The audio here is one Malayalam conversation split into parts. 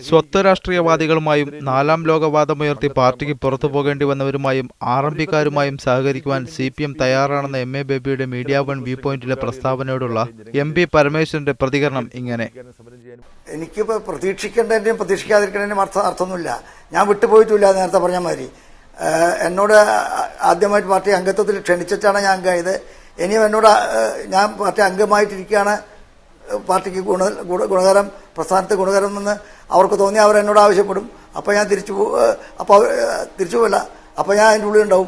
സ്വത്ത് രാഷ്ട്രീയവാദികളുമായും നാലാം ലോകവാദമുയർത്തി പാർട്ടിക്ക് പുറത്തു പോകേണ്ടി വന്നവരുമായും ആർഎംപിക്കാരുമായും സഹകരിക്കുവാൻ CPM തയ്യാറാണെന്ന MA ബേബിയുടെ മീഡിയ വൺ വ്യൂ പോയിന്റിലെ പ്രസ്താവനയോടുള്ള MP പരമേശ്വരന്റെ പ്രതികരണം ഇങ്ങനെ: എനിക്കിപ്പോൾ പ്രതീക്ഷിക്കേണ്ടതിന്റെയും പ്രതീക്ഷിക്കാതിരിക്കേണ്ടതിന്റെയും അർത്ഥമൊന്നുമില്ല. ഞാൻ വിട്ടുപോയിട്ടില്ല. നേരത്തെ പറഞ്ഞ മാതിരി എന്നോട് ആദ്യമായിട്ട് പാർട്ടി അംഗത്വത്തിൽ ക്ഷണിച്ചിട്ടാണ് ഞാൻ അംഗമായത്. ഇനിയും എന്നോട് ഞാൻ പാർട്ടി അംഗമായിട്ടിരിക്കുകയാണ്. പാർട്ടിക്ക് ഗുണകരം, പ്രസ്ഥാനത്ത് ഗുണകരമെന്ന് അവർക്ക് തോന്നി അവർ എന്നോട് ആവശ്യപ്പെടും. അപ്പോൾ ഞാൻ തിരിച്ചു പോവില്ല. അപ്പോൾ ഞാൻ അതിൻ്റെ ഉള്ളിൽ ഉണ്ടാവും.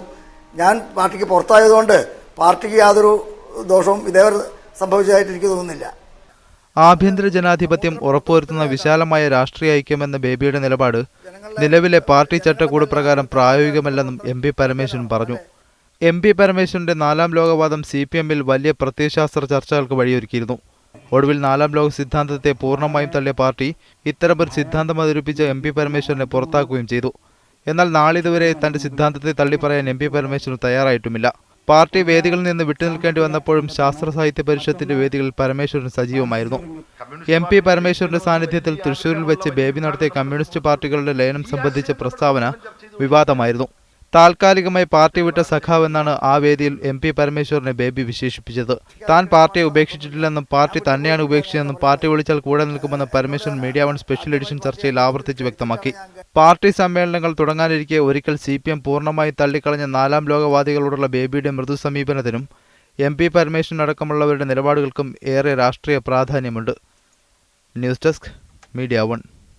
ഞാൻ പാർട്ടിക്ക് പുറത്തായതുകൊണ്ട് പാർട്ടിക്ക് യാതൊരു ദോഷവും ഇതേവരെ സംഭവിച്ചതായിട്ട് എനിക്ക് തോന്നുന്നില്ല. ആഭ്യന്തര ജനാധിപത്യം ഉറപ്പുവരുത്തുന്ന വിശാലമായ രാഷ്ട്രീയ ഐക്യമെന്ന ബേബിയുടെ നിലപാട് നിലവിലെ പാർട്ടി ചട്ടക്കൂട് പ്രകാരം പ്രായോഗികമല്ലെന്നും MP പരമേശ്വരൻ പറഞ്ഞു. MP പരമേശ്വരന്റെ നാലാം ലോകവാദം CPMൽ വലിയ പ്രത്യയശാസ്ത്ര ചർച്ചകൾക്ക് വഴിയൊരുക്കിയിരുന്നു. ഒടുവിൽ നാലാം ലോക സിദ്ധാന്തത്തെ പൂർണ്ണമായും തള്ളിയ പാർട്ടി ഇത്തരമൊരു സിദ്ധാന്തം അവതരിപ്പിച്ച MP പരമേശ്വരനെ പുറത്താക്കുകയും ചെയ്തു. എന്നാൽ നാളിതുവരെ തന്റെ സിദ്ധാന്തത്തെ തള്ളിപ്പറയാൻ MP പരമേശ്വരൻ തയ്യാറായിട്ടുമില്ല. പാർട്ടി വേദികളിൽ നിന്ന് വിട്ടുനിൽക്കേണ്ടി വന്നപ്പോഴും ശാസ്ത്ര സാഹിത്യ പരിഷത്തിന്റെ വേദികളിൽ പരമേശ്വരൻ സജീവമായിരുന്നു. MP പരമേശ്വരന്റെ സാന്നിധ്യത്തിൽ തൃശൂരിൽ വെച്ച് ബേബി നടത്തിയ കമ്മ്യൂണിസ്റ്റ് പാർട്ടികളുടെ ലയനം സംബന്ധിച്ച പ്രസ്താവന വിവാദമായിരുന്നു. താൽക്കാലികമായി പാർട്ടി വിട്ട സഖാവെന്നാണ് ആ വേദിയിൽ MP പരമേശ്വരനെ ബേബി വിശേഷിപ്പിച്ചത്. താൻ പാർട്ടിയെ ഉപേക്ഷിച്ചിട്ടില്ലെന്നും പാർട്ടി തന്നെയാണ് ഉപേക്ഷിച്ചതെന്നും പാർട്ടി വിളിച്ചാൽ കൂടെ നിൽക്കുമെന്ന് Parameswaran media one special edition ചർച്ചയിൽ ആവർത്തിച്ച് വ്യക്തമാക്കി. പാർട്ടി സമ്മേളനങ്ങൾ തുടങ്ങാനിരിക്കെ ഒരിക്കൽ CPM പൂർണ്ണമായി തള്ളിക്കളഞ്ഞ നാലാം ലോകവാദികളോടുള്ള ബേബിയുടെ മൃദു സമീപനത്തിനും MP പരമേശ്വരൻ അടക്കമുള്ളവരുടെ നിലപാടുകൾക്കും ഏറെ രാഷ്ട്രീയ പ്രാധാന്യമുണ്ട്. News desk, media one.